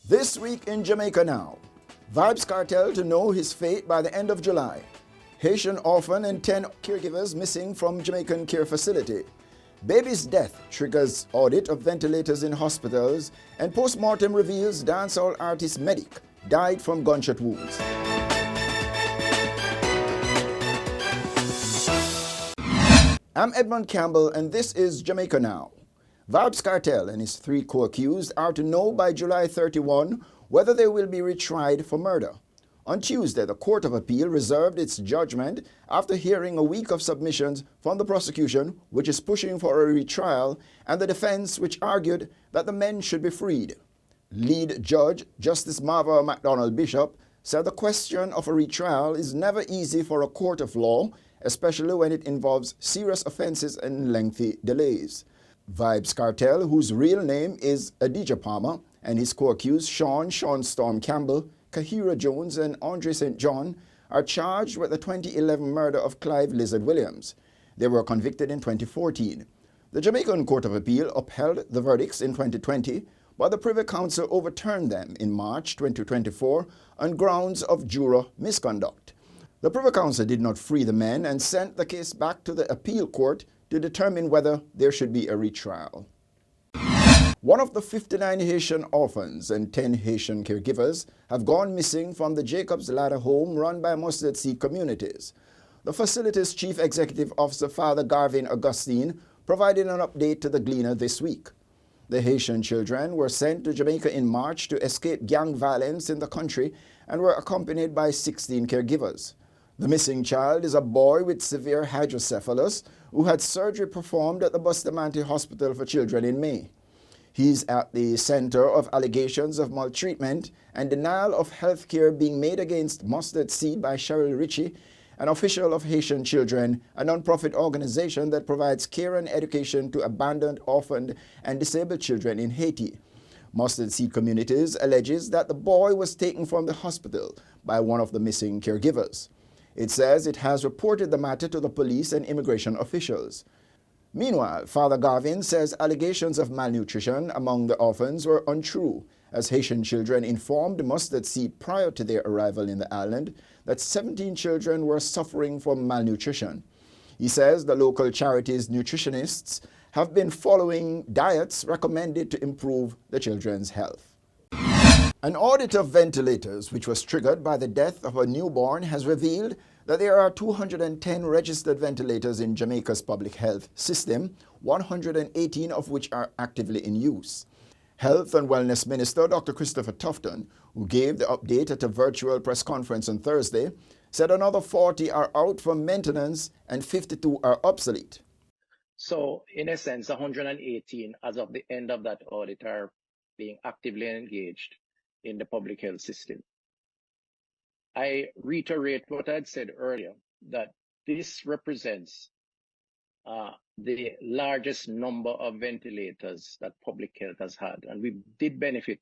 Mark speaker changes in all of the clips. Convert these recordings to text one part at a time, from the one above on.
Speaker 1: This week in Jamaica Now, Vybz Kartel to know his fate by the end of July. Haitian orphan and 10 caregivers missing from Jamaican care facility. Baby's death triggers audit of ventilators in hospitals, and post-mortem reveals dancehall artist Medikk died from gunshot wounds. I'm Edmund Campbell, and this is Jamaica Now. Vybz Kartel and his 3 co-accused are to know by July 31 whether they will be retried for murder. On Tuesday, the Court of Appeal reserved its judgment after hearing a week of submissions from the prosecution, which is pushing for a retrial, and the defense, which argued that the men should be freed. Lead judge Justice Marva MacDonald Bishop said the question of a retrial is never easy for a court of law, especially when it involves serious offenses and lengthy delays. Vybz Kartel, whose real name is Adidja Palmer, and his co-accused Sean Storm Campbell, Kahira Jones, and Andre St. John are charged with the 2011 murder of Clive Lizard Williams. They were convicted in 2014. The Jamaican Court of Appeal upheld the verdicts in 2020, but the Privy Council overturned them in March 2024 on grounds of juror misconduct. The Privy Council did not free the men and sent the case back to the appeal court to determine whether there should be a retrial. One of the 59 Haitian orphans and 10 Haitian caregivers have gone missing from the Jacob's Ladder home run by Mustard Seed Communities. The facility's Chief Executive Officer, Father Garvin Augustine, provided an update to the Gleaner this week. The Haitian children were sent to Jamaica in March to escape gang violence in the country and were accompanied by 16 caregivers. The missing child is a boy with severe hydrocephalus who had surgery performed at the Bustamante Hospital for Children in May. He's at the center of allegations of maltreatment and denial of health care being made against Mustard Seed by Cheryl Ritchie, an official of Haitian Children, a non-profit organization that provides care and education to abandoned, orphaned, and disabled children in Haiti. Mustard Seed Communities alleges that the boy was taken from the hospital by one of the missing caregivers. It says it has reported the matter to the police and immigration officials. Meanwhile, Father Garvin says allegations of malnutrition among the orphans were untrue, as Haitian Children informed Mustard Seed prior to their arrival in the island that 17 children were suffering from malnutrition. He says the local charity's nutritionists have been following diets recommended to improve the children's health. An audit of ventilators, which was triggered by the death of a newborn, has revealed that there are 210 registered ventilators in Jamaica's public health system, 118 of which are actively in use. Health and Wellness Minister Dr. Christopher Tufton, who gave the update at a virtual press conference on Thursday, said another 40 are out for maintenance and 52 are obsolete.
Speaker 2: So, in a sense, 118 as of the end of that audit are being actively engaged in the public health system. I reiterate what I had said earlier, that this represents the largest number of ventilators that public health has had. And we did benefit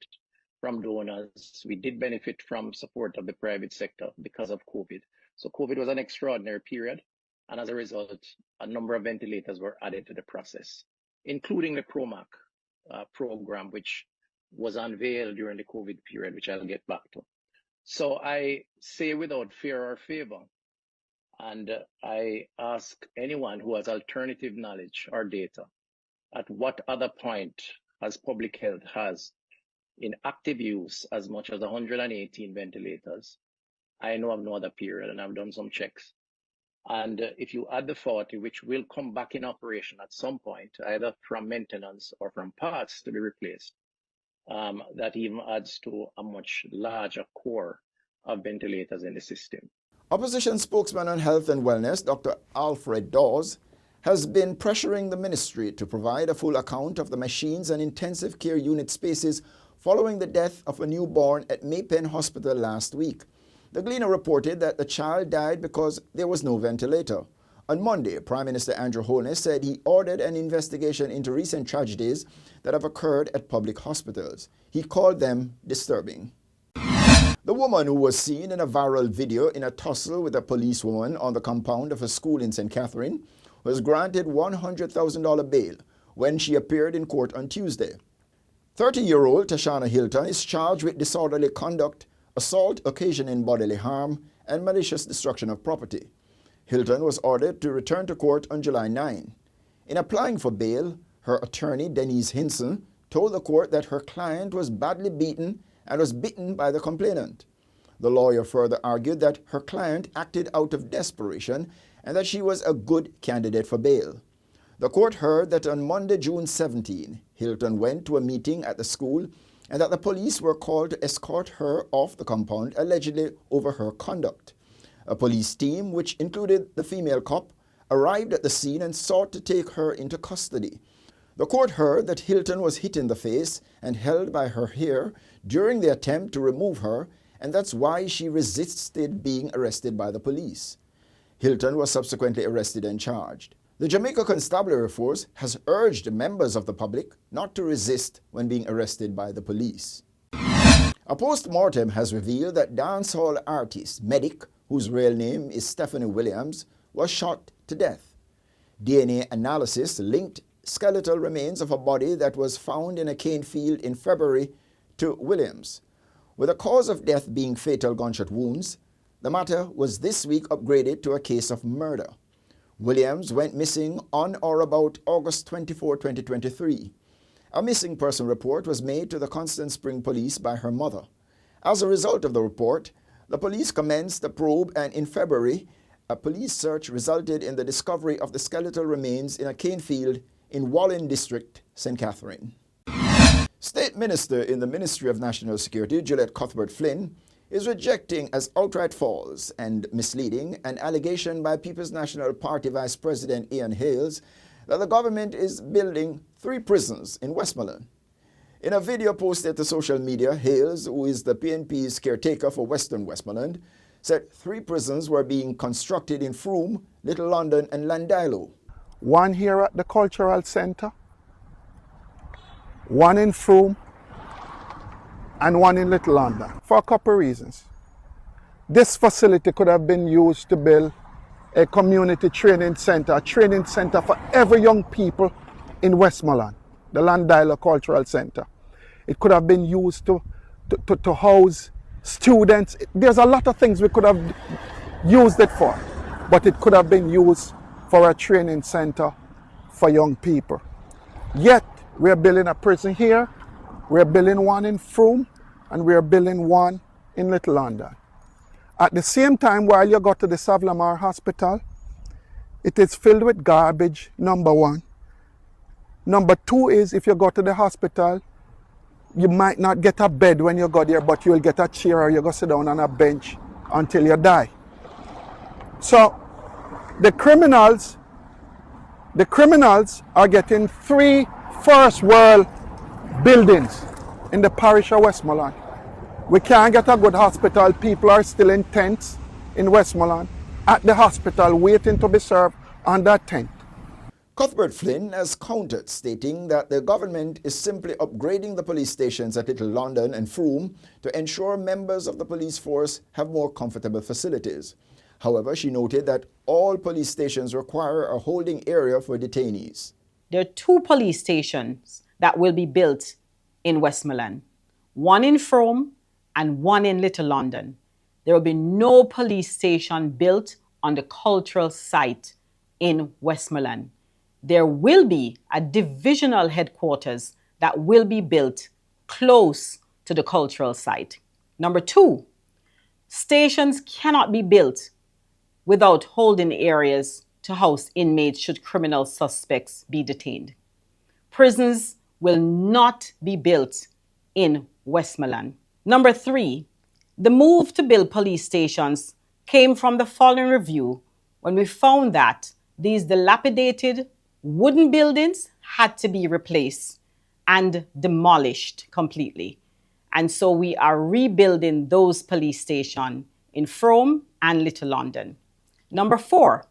Speaker 2: from donors. We did benefit from support of the private sector because of COVID. So COVID was an extraordinary period. And as a result, a number of ventilators were added to the process, including the PROMAC program, which was unveiled during the COVID period, which I'll get back to. So I say without fear or favor, and I ask anyone who has alternative knowledge or data, at what other point as public health has in active use as much as 118 ventilators? I know of no other period, and I've done some checks. And if you add the 40, which will come back in operation at some point, either from maintenance or from parts to be replaced, that even adds to a much larger core of ventilators in the system.
Speaker 1: Opposition spokesman on health and wellness, Dr. Alfred Dawes, has been pressuring the ministry to provide a full account of the machines and intensive care unit spaces following the death of a newborn at Maypen Hospital last week. The Gleaner reported that the child died because there was no ventilator. On Monday, Prime Minister Andrew Holness said he ordered an investigation into recent tragedies that have occurred at public hospitals. He called them disturbing. The woman who was seen in a viral video in a tussle with a policewoman on the compound of a school in St. Catherine was granted $100,000 bail when she appeared in court on Tuesday. 30-year-old Tashana Hilton is charged with disorderly conduct, assault occasioning bodily harm, and malicious destruction of property. Hilton was ordered to return to court on July 9. In applying for bail, her attorney, Denise Hinson, told the court that her client was badly beaten and was bitten by the complainant. The lawyer further argued that her client acted out of desperation and that she was a good candidate for bail. The court heard that on Monday, June 17, Hilton went to a meeting at the school and that the police were called to escort her off the compound, allegedly over her conduct. A police team, which included the female cop, arrived at the scene and sought to take her into custody. The court heard that Hilton was hit in the face and held by her hair during the attempt to remove her, and that's why she resisted being arrested by the police. Hilton was subsequently arrested and charged. The Jamaica Constabulary Force has urged members of the public not to resist when being arrested by the police. A post-mortem has revealed that dancehall artist Medikk, whose real name is Stephanie Williams, was shot to death. DNA analysis linked skeletal remains of a body that was found in a cane field in February to Williams. With the cause of death being fatal gunshot wounds, the matter was this week upgraded to a case of murder. Williams went missing on or about August 24, 2023. A missing person report was made to the Constant Spring Police by her mother. As a result of the report, the police commenced a probe, and in February, a police search resulted in the discovery of the skeletal remains in a cane field in Wallen District, St. Catherine. State Minister in the Ministry of National Security, Juliet Cuthbert-Flynn, is rejecting as outright false and misleading an allegation by People's National Party Vice President Ian Hales that the government is building 3 prisons in Westmoreland. In a video posted to social media, Hales, who is the PNP's caretaker for Western Westmoreland, said 3 prisons were being constructed in Frome, Little London and Landilo.
Speaker 3: One here at the Cultural Centre, one in Frome, and one in Little London, for a couple of reasons. This facility could have been used to build a community training centre, a training centre for every young people in Westmoreland, the Landilo Cultural Centre. It could have been used to house students. There's a lot of things we could have used it for, but it could have been used for a training centre for young people. Yet, we're building a prison here, we're building one in Frome, and we're building one in Little London. At the same time, while you go to the Savlamar Hospital, it is filled with garbage, number 1. Number 2 is, if you go to the hospital, you might not get a bed when you go there, but you'll get a chair or you go sit down on a bench until you die. So, the criminals are getting 3 first world buildings in the parish of Westmoreland. We can't get a good hospital. People are still in tents in Westmoreland at the hospital waiting to be served on that tent.
Speaker 1: Cuthbert-Flynn has countered, stating that the government is simply upgrading the police stations at Little London and Frome to ensure members of the police force have more comfortable facilities. However, she noted that all police stations require a holding area for detainees.
Speaker 4: There are 2 police stations that will be built in Westmoreland, one in Frome and one in Little London. There will be no police station built on the cultural site in Westmoreland. There will be a divisional headquarters that will be built close to the cultural site. Number 2, stations cannot be built without holding areas to house inmates should criminal suspects be detained. Prisons will not be built in Westmoreland. Number 3, the move to build police stations came from the following review when we found that these dilapidated wooden buildings had to be replaced and demolished completely. And so we are rebuilding those police stations in Frome and Little London. Number 4,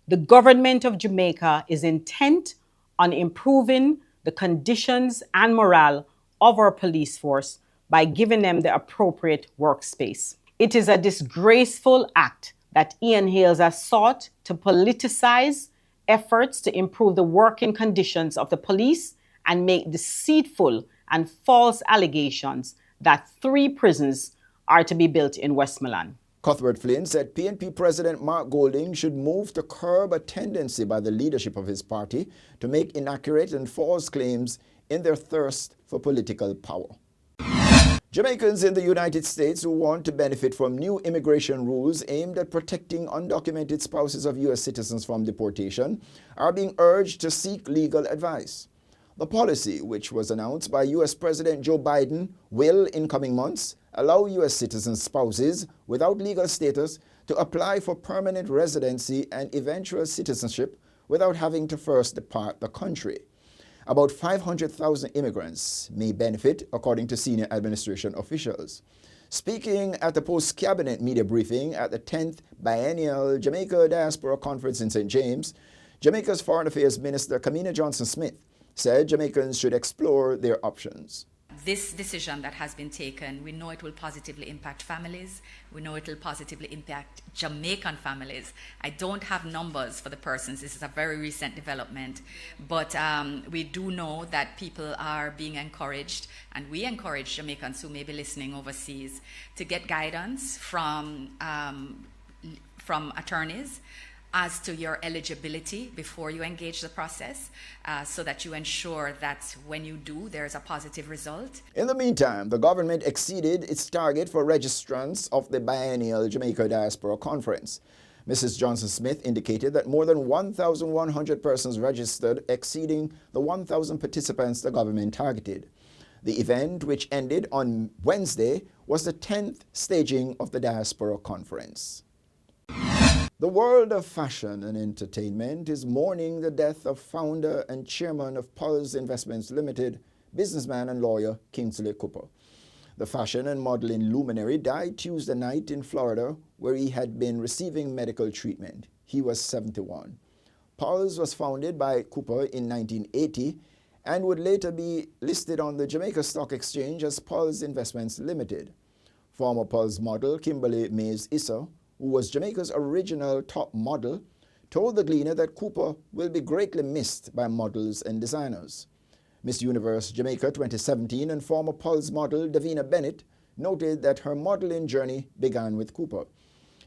Speaker 4: the government of Jamaica is intent on improving the conditions and morale of our police force by giving them the appropriate workspace. It is a disgraceful act that Ian Hales has sought to politicize efforts to improve the working conditions of the police and make deceitful and false allegations that 3 prisons are to be built in Westmoreland.
Speaker 1: Cuthbert Flynn said PNP President Mark Golding should move to curb a tendency by the leadership of his party to make inaccurate and false claims in their thirst for political power. Jamaicans in the United States who want to benefit from new immigration rules aimed at protecting undocumented spouses of U.S. citizens from deportation are being urged to seek legal advice. The policy, which was announced by U.S. President Joe Biden, will, in coming months, allow U.S. citizen spouses without legal status to apply for permanent residency and eventual citizenship without having to first depart the country. About 500,000 immigrants may benefit, according to senior administration officials. Speaking at the post-cabinet media briefing at the 10th Biennial Jamaica Diaspora Conference in St. James, Jamaica's Foreign Affairs Minister Kamina Johnson-Smith said Jamaicans should explore their options.
Speaker 5: This decision that has been taken, we know it will positively impact families. We know it will positively impact Jamaican families. I don't have numbers for the persons. This is a very recent development. But we do know that people are being encouraged, and we encourage Jamaicans who may be listening overseas to get guidance from attorneys as to your eligibility before you engage the process, so that you ensure that when you do, there's a positive result.
Speaker 1: In the meantime, the government exceeded its target for registrants of the biennial Jamaica Diaspora Conference. Mrs. Johnson-Smith indicated that more than 1,100 persons registered, exceeding the 1,000 participants the government targeted. The event, which ended on Wednesday, was the 10th staging of the Diaspora Conference. The world of fashion and entertainment is mourning the death of founder and chairman of Pulse Investments Limited, businessman and lawyer Kingsley Cooper. The fashion and modeling luminary died Tuesday night in Florida, where he had been receiving medical treatment. He was 71. Pulse was founded by Cooper in 1980 and would later be listed on the Jamaica Stock Exchange as Pulse Investments Limited. Former Pulse model Kimberly Mays Issa, who was Jamaica's original top model, told the Gleaner that Cooper will be greatly missed by models and designers. Miss Universe Jamaica 2017 and former Pulse model Davina Bennett noted that her modeling journey began with Cooper.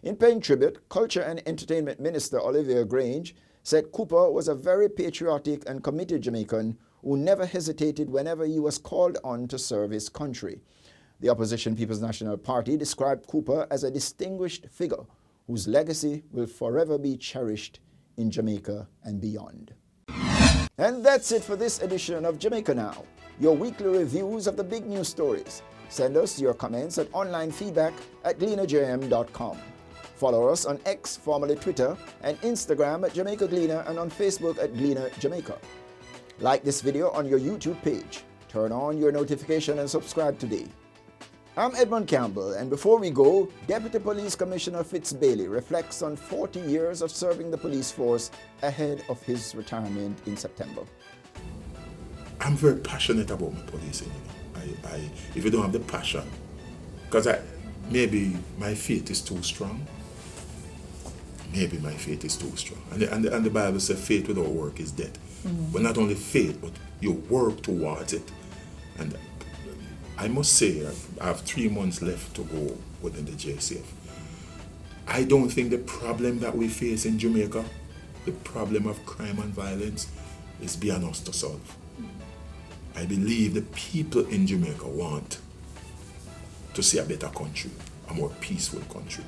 Speaker 1: In paying tribute, Culture and Entertainment Minister Olivia Grange said Cooper was a very patriotic and committed Jamaican who never hesitated whenever he was called on to serve his country. The opposition People's National Party described Cooper as a distinguished figure whose legacy will forever be cherished in Jamaica and beyond. And that's it for this edition of Jamaica Now, your weekly reviews of the big news stories. Send us your comments and online feedback at gleanerjm.com. Follow us on X, formerly Twitter, and Instagram at Jamaica Gleaner and on Facebook at Gleaner Jamaica. Like this video on your YouTube page. Turn on your notification and subscribe today. I'm Edmund Campbell, and before we go, Deputy Police Commissioner Fitz Bailey reflects on 40 years of serving the police force ahead of his retirement in September.
Speaker 6: I'm very passionate about my policing. If you don't have the passion, because maybe my faith is too strong. Maybe my faith is too strong. And the Bible says faith without work is dead. Mm-hmm. But not only faith, but you work towards it. And I must say, I have 3 months left to go within the JCF. I don't think the problem that we face in Jamaica, the problem of crime and violence, is beyond us to solve. I believe the people in Jamaica want to see a better country, a more peaceful country.